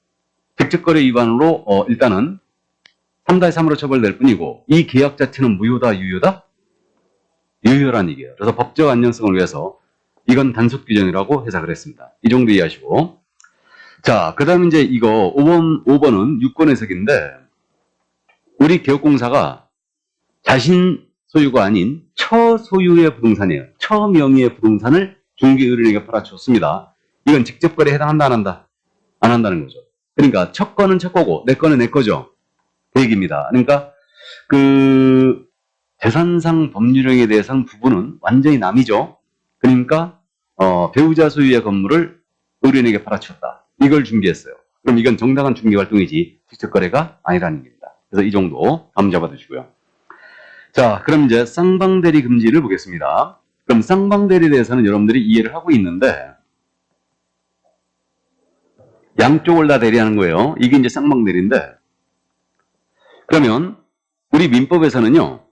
[SPEAKER 1] 직접 거래 위반으로 일단은 3-3으로 처벌될 뿐이고 이 계약 자체는 무효다, 유효다? 유효란 얘기예요. 그래서 법적 안전성을 위해서 이건 단속 규정이라고 해석을 했습니다. 이 정도 이해하시고. 자, 그 다음 이제 이거 5번은 유권 해석인데, 우리 개업공사가 자신 소유가 아닌 처소유의 부동산이에요. 처명의의 부동산을 중개의뢰인에게 팔아줬습니다. 이건 직접 거래에 해당한다 안 한다? 안 한다는 거죠. 그러니까 첫 거는 첫 거고 내 거는 내 거죠. 그 얘기입니다. 그러니까 그 재산상 법률형에 대해서는 부분은 완전히 남이죠. 그러니까 배우자 소유의 건물을 의뢰인에게 팔아주었다. 이걸 중개했어요. 그럼 이건 정당한 중개 활동이지 직접 거래가 아니라는 얘기입니다. 그래서 이 정도 감 잡아두시고요. 자, 그럼 이제 쌍방대리 금지를 보겠습니다. 그럼 쌍방대리에 대해서는 여러분들이 이해를 하고 있는데, 양쪽을 다 대리하는 거예요. 이게 이제 쌍방대리인데, 그러면 우리 민법에서는요,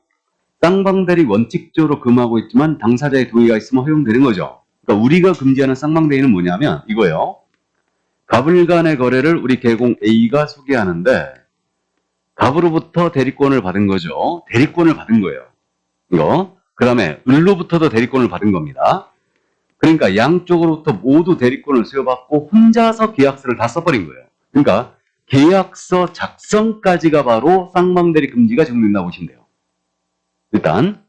[SPEAKER 1] 쌍방대리 원칙적으로 금하고 있지만 당사자의 동의가 있으면 허용되는 거죠. 그러니까 우리가 금지하는 쌍방대리는 뭐냐면 이거예요. 갑을 간의 거래를 우리 개공 A가 소개하는데 갑으로부터 대리권을 받은 거죠. 대리권을 받은 거예요. 이거. 그 다음에 을로부터도 대리권을 받은 겁니다. 그러니까 양쪽으로부터 모두 대리권을 수여받고 혼자서 계약서를 다 써버린 거예요. 그러니까 계약서 작성까지가 바로 쌍방대리 금지가 적용된다고 보시면 돼요. 일단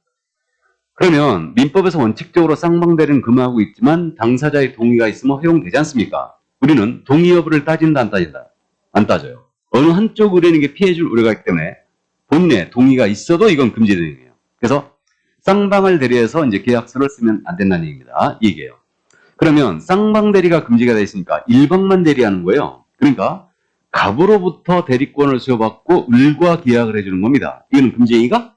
[SPEAKER 1] 그러면 민법에서 원칙적으로 쌍방대리는 금하고 있지만 당사자의 동의가 있으면 허용되지 않습니까? 우리는 동의 여부를 따진다 안 따진다? 안 따져요. 어느 한쪽 의뢰인에게 피해줄 우려가 있기 때문에 본인의 동의가 있어도 이건 금지되는 거예요. 그래서 쌍방을 대리해서 이제 계약서를 쓰면 안 된다는 얘기입니다. 이 얘기예요. 그러면 쌍방대리가 금지가 되어 있으니까 일방만 대리하는 거예요. 그러니까 갑으로부터 대리권을 수여받고 을과 계약을 해주는 겁니다. 이거는 금지행위가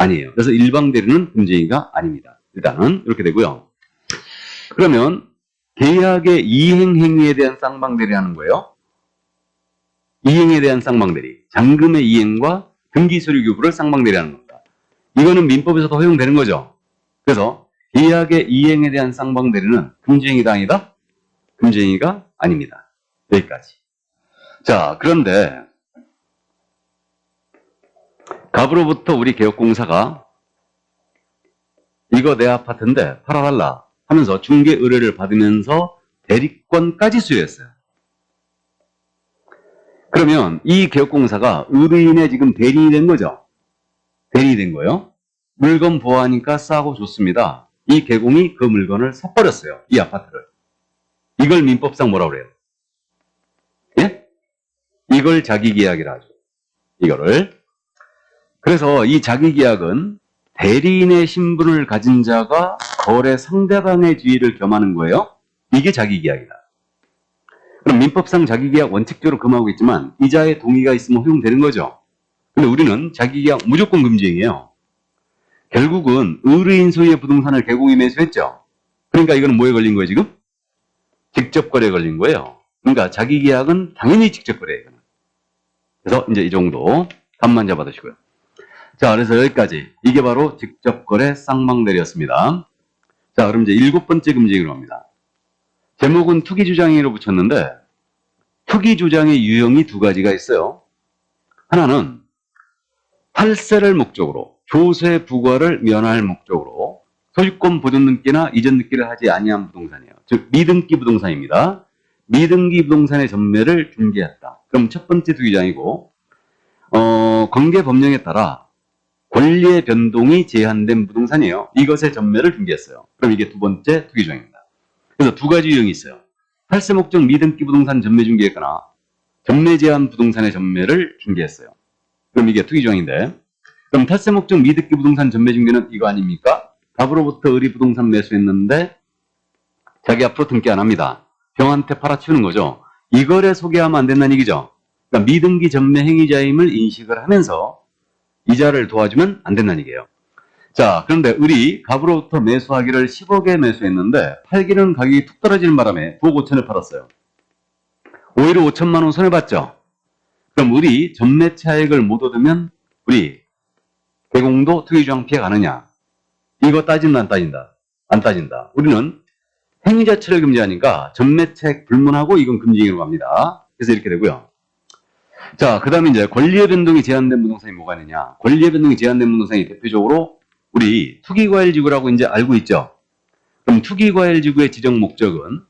[SPEAKER 1] 아니에요. 그래서 일방 대리는 금지행위가 아닙니다. 일단은 이렇게 되고요. 그러면 계약의 이행 행위에 대한 쌍방대리하는 거예요. 이행에 대한 쌍방대리, 잔금의 이행과 등기서류 교부를 쌍방대리하는 겁니다. 이거는 민법에서도 허용되는 거죠. 그래서 계약의 이행에 대한 쌍방대리는 금지행위다 아니다? 금지행위가 아닙니다. 여기까지. 자, 그런데 갑으로부터 우리 개업공사가 이거 내 아파트인데 팔아달라 하면서 중개 의뢰를 받으면서 대리권까지 수여했어요. 그러면 이 개업공사가 의뢰인의 지금 대리인이 된 거죠. 대리인이 된 거예요. 물건 보호하니까 싸고 좋습니다. 이 개공이 그 물건을 사버렸어요. 이 아파트를. 이걸 민법상 뭐라고 그래요? 예? 이걸 자기계약이라 하죠. 이거를. 그래서 이 자기계약은 대리인의 신분을 가진 자가 거래 상대방의 지위를 겸하는 거예요. 이게 자기계약이다. 그럼 민법상 자기계약 원칙적으로 금하고 있지만 이자의 동의가 있으면 허용되는 거죠. 근데 우리는 자기계약 무조건 금지행위예요. 결국은 의뢰인 소유의 부동산을 개공이 매수했죠. 그러니까 이거는 뭐에 걸린 거예요 지금? 직접거래에 걸린 거예요. 그러니까 자기계약은 당연히 직접거래예요. 그래서 이제 이 정도 감만 잡아두시고요. 자, 그래서 여기까지. 이게 바로 직접거래 쌍방대리였습니다. 자, 그럼 이제 7번째 금지행위로 갑니다. 제목은 투기주장행위로 붙였는데 투기주장의 유형이 두 가지가 있어요. 하나는 탈세를 목적으로 조세 부과를 면할 목적으로 소유권 보존 등기나 이전 등기를 하지 아니한 부동산이에요. 즉 미등기 부동산입니다. 미등기 부동산의 전매를 중개했다. 그럼 첫 번째 투기주장이고 관계 법령에 따라 권리의 변동이 제한된 부동산이에요. 이것의 전매를 중개했어요. 그럼 이게 두 번째 투기주장입니다. 그래서 두 가지 유형이 있어요. 탈세 목적 미등기 부동산 전매 중개했거나 전매 제한 부동산의 전매를 중개했어요. 그럼 이게 투기주장인데 그럼 탈세 목적 미등기 부동산 전매 중개는 이거 아닙니까? 갑으로부터 의리 부동산 매수했는데 자기 앞으로 등기 안 합니다. 병한테 팔아치우는 거죠. 이거를 소개하면 안 된다는 얘기죠. 그러니까 미등기 전매 행위자임을 인식을 하면서 이자를 도와주면 안 된다는 얘기예요. 자, 그런데 을이 갑으로부터 매수하기를 10억에 매수했는데 팔기는 가격이 툭 떨어지는 바람에 9억 5천에 팔았어요. 오히려 5천만 원 손해봤죠. 그럼 을이 전매 차익을 못 얻으면 우리 개공도 투기주장 피해 가느냐? 이거 따진다 안 따진다? 안 따진다. 우리는 행위 자체를 금지하니까 전매 차익 불문하고 이건 금지행위로 갑니다. 그래서 이렇게 되고요. 자, 그 다음에 이제 권리의 변동이 제한된 부동산이 뭐가 있느냐? 권리의 변동이 제한된 부동산이 대표적으로 우리 투기과열지구라고 이제 알고 있죠? 그럼 투기과열지구의 지정 목적은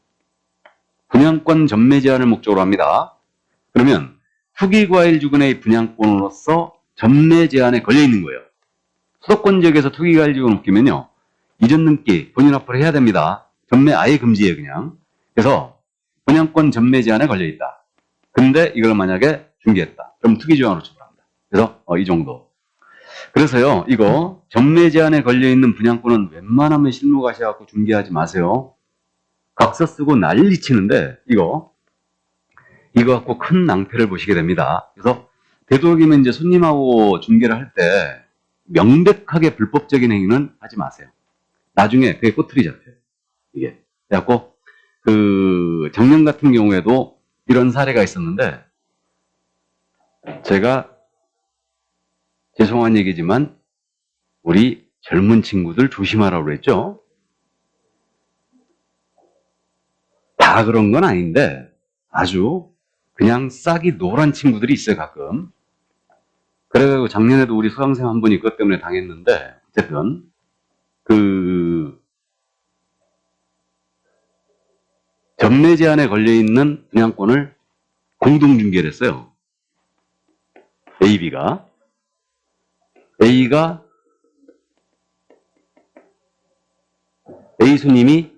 [SPEAKER 1] 분양권 전매 제한을 목적으로 합니다. 그러면 투기과열지구의 분양권으로서 전매 제한에 걸려 있는 거예요. 수도권 지역에서 투기과열지구를 묶이면요. 이전 등기 본인 앞으로 해야 됩니다. 전매 아예 금지예요, 그냥. 그래서 분양권 전매 제한에 걸려 있다. 근데 이걸 만약에 중개했다. 그럼 투기조항으로 처벌합니다. 그래서 이 정도. 그래서요, 이거 전매 제한에 걸려있는 분양권은 웬만하면 실무 가셔갖고 중개하지 마세요. 각서 쓰고 난리 치는데 이거 갖고 큰 낭패를 보시게 됩니다. 그래서 되도록이면 이제 손님하고 중개를 할 때 명백하게 불법적인 행위는 하지 마세요. 나중에 그게 꼬투리 잡혀요. 이게. 그래갖고 작년 같은 경우에도 이런 사례가 있었는데 제가 죄송한 얘기지만 우리 젊은 친구들 조심하라고 그랬죠. 다 그런 건 아닌데 아주 그냥 싹이 노란 친구들이 있어요, 가끔. 그래가지고 작년에도 우리 수강생 한 분이 그것 때문에 당했는데 어쨌든 전매 제한에 걸려있는 분양권을 공동중개를 했어요. A가 A 손님이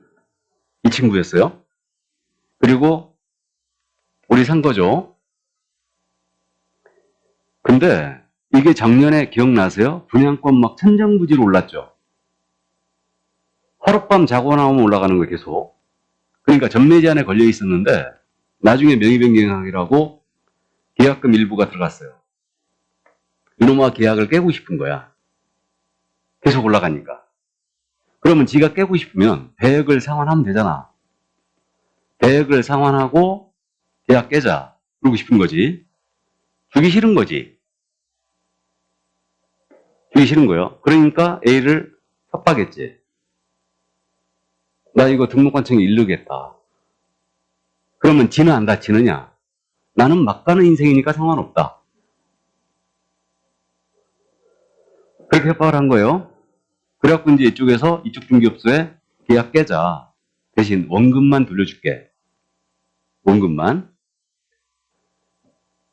[SPEAKER 1] 이 친구였어요. 그리고 우리 산 거죠. 근데 이게 작년에 기억나세요? 분양권 막 천정부지로 올랐죠. 하룻밤 자고 나오면 올라가는 거예요, 계속. 그러니까 전매 제한에 걸려 있었는데 나중에 명의 변경하기라고 계약금 일부가 들어갔어요. 이놈아 계약을 깨고 싶은 거야. 계속 올라가니까. 그러면 지가 깨고 싶으면 배액을 상환하면 되잖아. 배액을 상환하고 계약 깨자. 그러고 싶은 거지. 주기 싫은 거지. 주기 싫은 거예요. 그러니까 A를 협박했지. 나 이거 등록관청에 이르겠다. 그러면 지는 안 다치느냐? 나는 막 가는 인생이니까 상관없다. 그렇게 협박을 한 거예요. 그래갖고 이제 이쪽에서 이쪽 중개업소에 계약 깨자. 대신 원금만 돌려줄게. 원금만.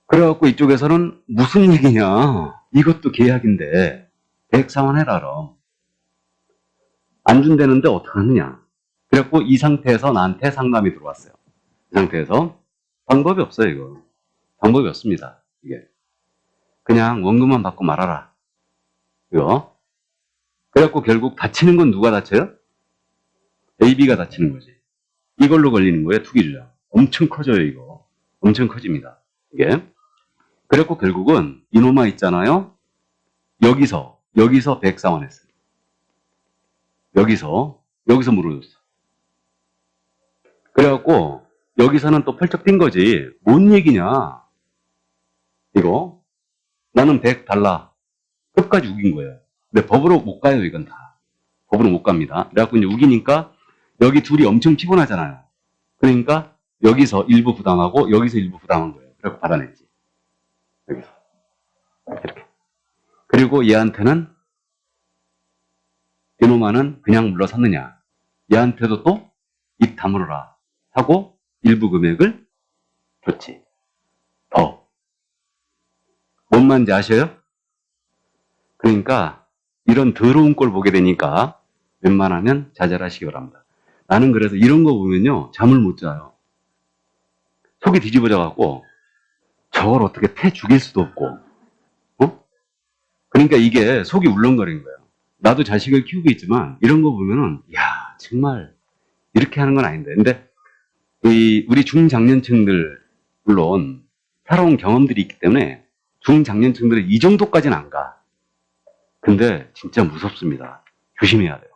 [SPEAKER 1] 그래갖고 이쪽에서는 무슨 얘기냐. 이것도 계약인데 배액 상환해라 그럼. 안 준다는데 어떡하느냐. 그래갖고 이 상태에서 나한테 상담이 들어왔어요. 이 상태에서 방법이 없어요 이거. 방법이 없습니다. 이게 그냥 원금만 받고 말아라. 이거. 그래갖고 결국 다치는 건 누가 다쳐요? AB가 다치는 거지. 이걸로 걸리는 거예요 투기주장. 엄청 커져요 이거. 엄청 커집니다. 이게. 그래갖고 결국은 이놈아 있잖아요. 여기서 배액 상환했어요. 여기서 물어줬어. 그래갖고 여기서는 또 펄쩍 뛴 거지. 뭔 얘기냐. 이거. 나는 100 달라. 끝까지 우긴 거예요. 근데 법으로 못 가요 이건 다. 법으로 못 갑니다. 그래갖고 이제 우기니까 여기 둘이 엄청 피곤하잖아요. 그러니까 여기서 일부 부담하고 여기서 일부 부담한 거예요. 그래갖고 받아냈지. 여기서. 이렇게. 그리고 얘한테는 이놈아는 그냥 물러섰느냐. 얘한테도 또 입 다물어라 하고 일부 금액을 줬지. 더. 뭔 말인지 아셔요? 그러니까 이런 더러운 꼴 보게 되니까 웬만하면 자제를 하시기 바랍니다. 나는 그래서 이런 거 보면요 잠을 못 자요. 속이 뒤집어져갖고 저걸 어떻게 패 죽일 수도 없고 그러니까 이게 속이 울렁거리는 거예요. 나도 자식을 키우고 있지만 이런 거 보면은 야 정말 이렇게 하는 건 아닌데. 근데 우리 중장년층들 물론 살아온 경험들이 있기 때문에 중장년층들은 이 정도까지는 안 가. 근데 진짜 무섭습니다. 조심해야 돼요.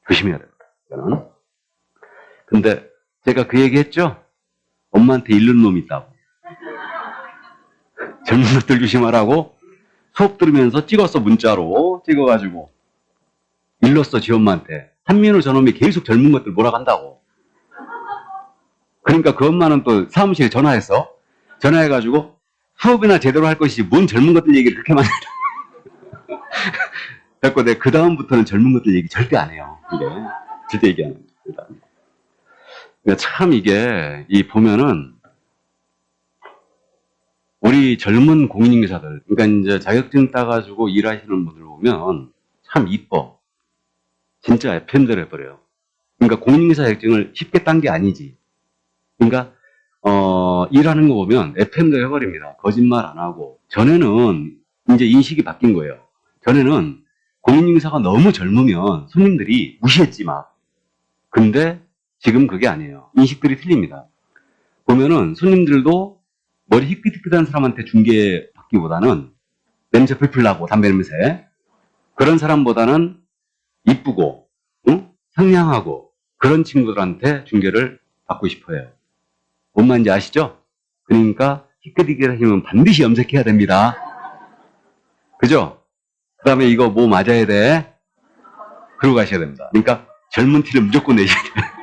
[SPEAKER 1] 조심해야 됩니다. 이거는. 근데 제가 그 얘기 했죠? 엄마한테 잃는 놈이 있다고. 젊은 것들 조심하라고 수업 들으면서 찍었어. 문자로 찍어가지고 일렀어 지 엄마한테. 한민우 저놈이 계속 젊은 것들 몰아간다고. 그러니까 그 엄마는 또 사무실에 전화했어. 전화해가지고 수업이나 제대로 할 것이지 뭔 젊은 것들 얘기를 그렇게 많이 해요. 그래서 내가 그 다음부터는 젊은 것들 얘기 절대 안 해요. 이게 절대 얘기 안 해요. 그러니까 참 이게 보면은 우리 젊은 공인인계사들, 그러니까 이제 자격증 따가지고 일하시는 분들 보면 참 이뻐. 진짜 FM대로 해버려요. 그러니까 공인인계사 자격증을 쉽게 딴 게 아니지. 그러니까 일하는 거 보면 FM대로 해버립니다. 거짓말 안 하고. 전에는 이제 인식이 바뀐 거예요. 전에는 공인인계사가 너무 젊으면 손님들이 무시했지 막. 근데 지금 그게 아니에요. 인식들이 틀립니다. 보면은 손님들도 머리 희끗희끗한 사람한테 중개 받기보다는 냄새 풀풀 나고 담배 냄새 그런 사람보다는 이쁘고 상냥하고 그런 친구들한테 중개를 받고 싶어요. 뭔 말인지 아시죠? 그러니까 희끗희끗 하시면 반드시 염색해야 됩니다. 그죠? 그 다음에 이거 뭐 맞아야 돼? 그러고 가셔야 됩니다. 그러니까 젊은 티를 무조건 내셔야 돼요.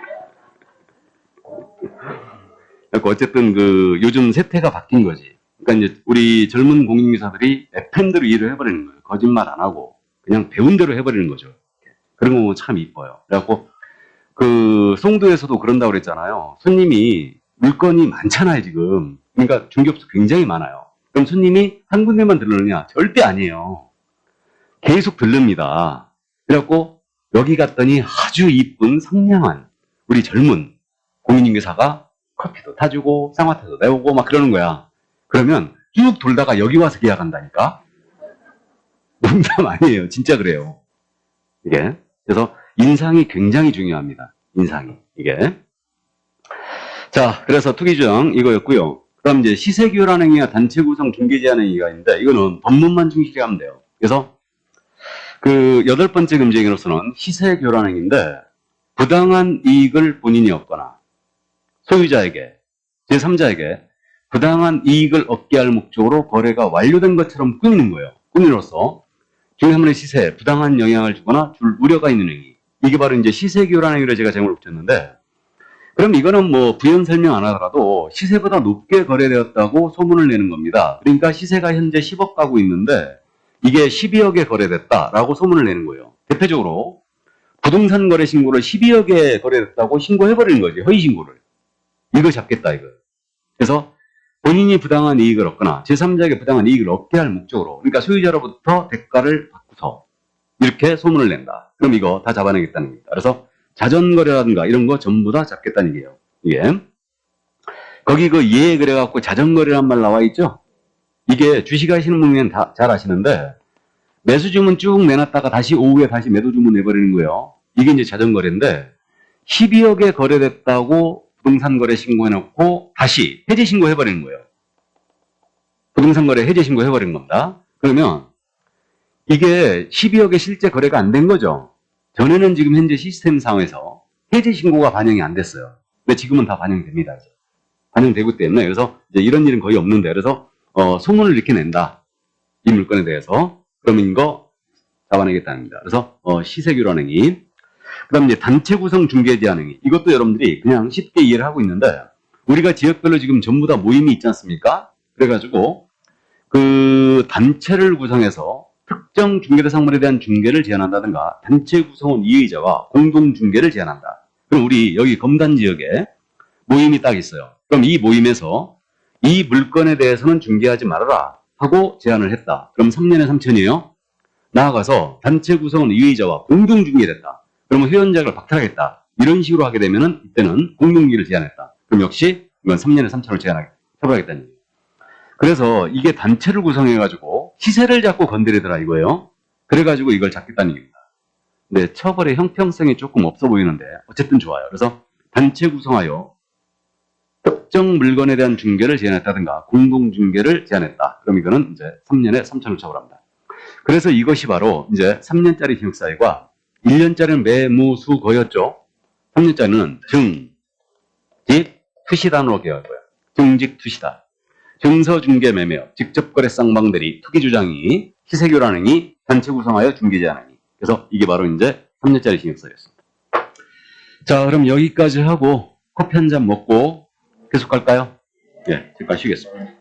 [SPEAKER 1] 그러니까 어쨌든 요즘 세태가 바뀐 거지. 그러니까 이제 우리 젊은 공인인계사들이 FM대로 일을 해버리는 거예요. 거짓말 안 하고 그냥 배운 대로 해버리는 거죠. 그런 거 보면 참 이뻐요. 그래갖고 송도에서도 그런다고 그랬잖아요. 손님이 물건이 많잖아요 지금. 그러니까 중개업소 굉장히 많아요. 그럼 손님이 한 군데만 들르느냐? 절대 아니에요. 계속 들릅니다. 그래갖고 여기 갔더니 아주 이쁜 상냥한 우리 젊은 공인인계사가 커피도 타주고 쌍화차도 내오고 막 그러는 거야. 그러면 쭉 돌다가 여기 와서 계약한다니까. 농담 아니에요. 진짜 그래요. 이게. 그래서 인상이 굉장히 중요합니다. 인상이. 이게. 자, 그래서 투기주장 이거였고요. 그 다음 이제 시세교란 행위와 단체 구성 중개 제한 행위가 있는데 이거는 법문만 충실히 하면 돼요. 그래서 그 여덟 번째 금지행위로서는 시세 교란행위인데 부당한 이익을 본인이 얻거나 소유자에게 제3자에게 부당한 이익을 얻게 할 목적으로 거래가 완료된 것처럼 꾸미는 거예요. 꾸미로써 중개물의 시세에 부당한 영향을 주거나 줄 우려가 있는 행위. 이게 바로 이제 시세 교란 행위로 제가 제목을 붙였는데, 그럼 이거는 뭐 부연 설명 안 하더라도 시세보다 높게 거래되었다고 소문을 내는 겁니다. 그러니까 시세가 현재 10억 가고 있는데 이게 12억에 거래됐다라고 소문을 내는 거예요. 대표적으로 부동산 거래 신고를 12억에 거래됐다고 신고해버리는 거지. 허위 신고를. 이거 잡겠다 이거. 그래서 본인이 부당한 이익을 얻거나 제3자에게 부당한 이익을 얻게 할 목적으로, 그러니까 소유자로부터 대가를 받고서 이렇게 소문을 낸다. 그럼 이거 다 잡아내겠다는 겁니다. 그래서 자전거래라든가 이런 거 전부 다 잡겠다는 얘기예요. 이게 거기 그 예 그래갖고 자전거래란 말 나와 있죠. 이게 주식하시는 분은 다 잘 아시는데 매수 주문 쭉 내놨다가 다시 오후에 다시 매도 주문 내버리는 거예요. 이게 이제 자전거래인데 12억에 거래됐다고 부동산 거래 신고해놓고 다시 해지 신고해버리는 거예요. 부동산 거래 해지 신고해버리는 겁니다. 그러면 이게 12억에 실제 거래가 안 된 거죠. 전에는 지금 현재 시스템 상에서 해지 신고가 반영이 안 됐어요. 근데 지금은 다 반영됩니다. 이제. 반영되기 때문에 그래서 이제 이런 일은 거의 없는데, 그래서 소문을 이렇게 낸다. 이 물건에 대해서. 그러면 이거 잡아내겠다는 겁니다. 그래서 시세교란행위. 그 다음 이제 단체 구성 중개 제한 행위. 이것도 여러분들이 그냥 쉽게 이해를 하고 있는데, 우리가 지역별로 지금 전부 다 모임이 있지 않습니까? 그래가지고 그 단체를 구성해서 특정 중개대상물에 대한 중개를 제한한다든가 단체 구성원 이의자와 공동 중개를 제한한다. 그럼 우리 여기 검단 지역에 모임이 딱 있어요. 그럼 이 모임에서 이 물건에 대해서는 중개하지 말아라 하고 제안을 했다. 그럼 3년에 3천이에요. 나아가서 단체 구성원 이의자와 공동 중개를 했다. 그러면 회원자를 박탈하겠다. 이런 식으로 하게 되면은 이때는 공동중개를 제한했다. 그럼 역시 이건 3년에 3천을 제한해버리겠다는 얘기예요. 그래서 이게 단체를 구성해가지고 시세를 잡고 건드리더라 이거예요. 그래가지고 이걸 잡겠다는 얘기입니다. 근데 처벌의 형평성이 조금 없어 보이는데 어쨌든 좋아요. 그래서 단체 구성하여 특정 물건에 대한 중개를 제한했다든가 공동중개를 제한했다. 그럼 이거는 이제 3년에 3천을 처벌합니다. 그래서 이것이 바로 이제 3년짜리 징역사유가 1년짜리는 매무수거였죠. 3년짜리는 증직 투시단으로 되었고요. 증직 투시단. 증서중개 매매업, 직접거래 쌍방대리, 투기주장이, 시세교란행위, 단체 구성하여 중개제한행위. 그래서 이게 바로 이제 3년짜리 징역사유였습니다. 자, 그럼 여기까지 하고 커피 한 잔 먹고 계속 갈까요? 예, 잠깐 쉬겠습니다.